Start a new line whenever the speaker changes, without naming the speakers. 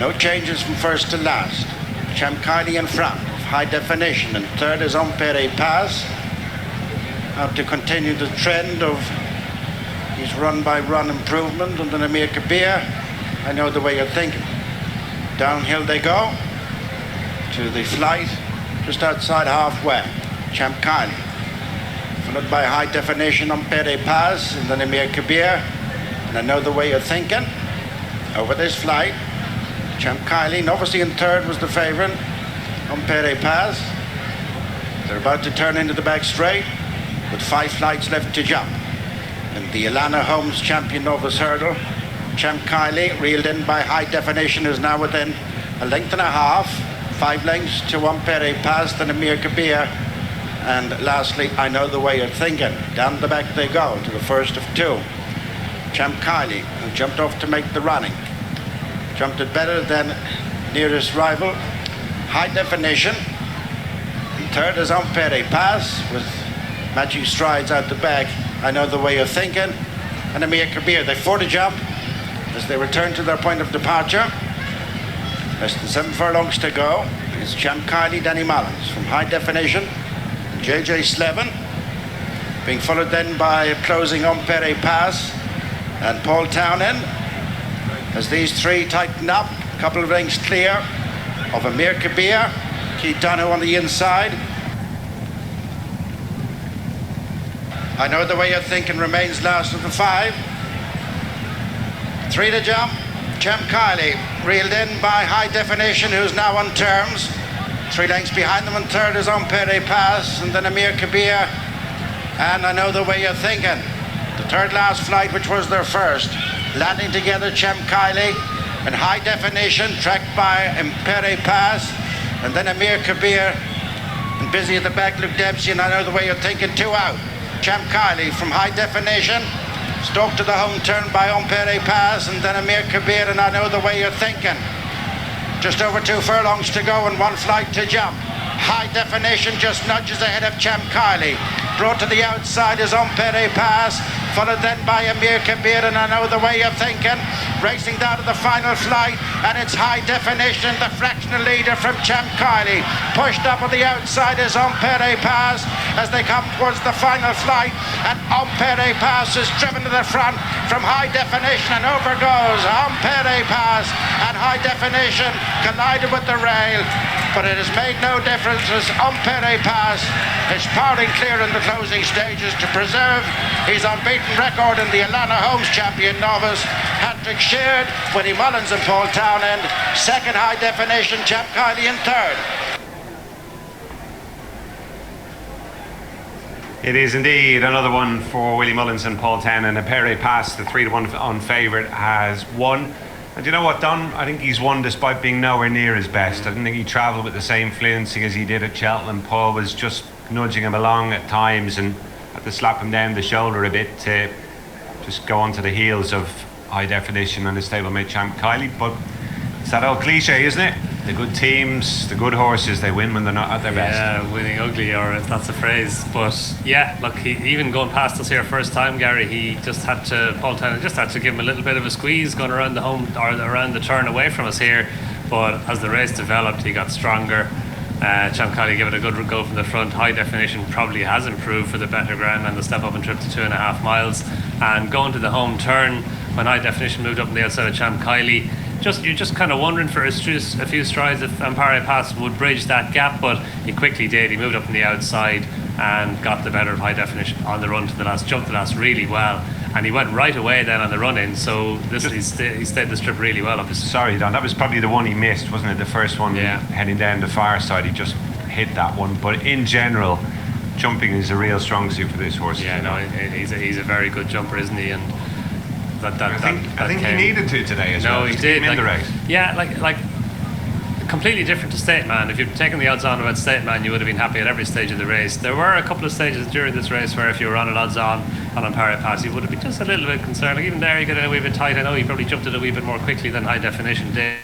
No changes from first to last. Champ Kylie in front of High Definition, and third is Impaire Et Passe. Out to continue the trend of his run-by-run improvement under Amir Kabir. I know the way you're thinking. Downhill they go to the flight just outside halfway. Champ Kylie, followed by High Definition, Impaire Et Passe, and then Amir Kabir. And I know the way you're thinking. Over this flight, Champ Kylie, Novice in third, was the favorite. Impaire Et Passe. They're about to turn into the back straight with 5 flights left to jump. And the Alanna Homes Champion Novice Hurdle, Champ Kylie, reeled in by High Definition, is now within a length and a half. 5 lengths to Impaire Et Passe, then Amir Kabir. And lastly, I know the way you're thinking. Down the back they go to the first of 2. Champ Kylie, who jumped off to make the running. Jumped it better than nearest rival, High Definition. And third is Impaire Et Passe with matching strides out the back. I know the way you're thinking. And Amir Kabir, they 4 to jump as they return to their point of departure. Less than 7 furlongs to go. It's Champ Kylie, Danny Mullins from High Definition, and JJ Slevin, being followed then by closing Impaire Et Passe and Paul Townend, as these 3 tighten up, a couple of lengths clear of Amir Kabir. Keith Donoghue on the inside. I know the way you're thinking remains last of the 5. 3 to jump. Champ Kylie, reeled in by High Definition, who's now on terms. 3 lengths behind them, and third is Impaire Et Passe, and then Amir Kabir. And I know the way you're thinking. The third last flight, which was their first, landing together, Champ Kylie and High Definition, tracked by Impaire Et Passe, and then Amir Kabir. And busy at the back, Luke Dempsey, and I know the way you're thinking. 2 out. Champ Kylie from High Definition, stalked to the home turn by Impaire Et Passe, and then Amir Kabir, and I know the way you're thinking. Just over 2 furlongs to go and 1 flight to jump. High Definition just nudges ahead of Champ Kylie. Brought to the outside is Impaire Et Passe, followed then by Amir Kabir, and I know the way you're thinking. Racing down to the final flight, and it's High Definition, the fractional leader from Champ Kylie. Pushed up on the outside is Impaire Et Passe as they come towards the final flight, and Impaire Et Passe is driven to the front from High Definition, and over goes Impaire Et Passe, and High Definition collided with the rail. But it has made no difference as Impaire Et Passe is powering clear in the closing stages to preserve his unbeaten record in the Alanna Homes Champion Novice. Patrick Sheard, Willie Mullins and Paul Townend. Second, High Definition, Champ Kylie in third.
It is indeed another one for Willie Mullins and Paul Townend. Impaire Et Passe, the 3-to-1 on favourite, has won. And you know what, Don? I think he's won despite being nowhere near his best. I didn't think he travelled with the same fluency as he did at Cheltenham. Paul was just nudging him along at times and had to slap him down the shoulder a bit to just go onto the heels of High Definition and his stablemate Champ Kylie. But it's that old cliche, isn't it? The good teams, the good horses, they win when they're not at their best.
Yeah, winning ugly, or if that's a phrase. But yeah, look, he, even going past us here first time, Gary, he just had to, Paul Townend just had to give him a little bit of a squeeze going around the home, or around the turn away from us here. But as the race developed, he got stronger. Champ Kylie gave it a good go from the front. High Definition probably has improved for the better ground and the step up and trip to 2.5 miles. And going to the home turn, when High Definition moved up on the outside of Champ Kylie, you're just kind of wondering for a few strides if Impaire Et Passe would bridge that gap, but he quickly did. He moved up on the outside and got the better of High Definition on the run to the last, jumped the last really well, and he went right away then on the run in. So he stayed the strip really well. Obviously.
Sorry, Don, that was probably the one he missed, wasn't it? The first one,
yeah.
Heading down the far side, he just hit that one. But in general, jumping is a real strong suit for this horse.
Yeah, no, he's a very good jumper, isn't he? And
I think he needed to today as well.
No, he did.
In the race.
Yeah, like completely different to State Man. If you'd taken the odds on about State Man, you would have been happy at every stage of the race. There were a couple of stages during this race where if you were on an odds on Impaire Et Passe, you would have been just a little bit concerned. Like even there, you got a wee bit tight. I know he probably jumped it a wee bit more quickly than High Definition did.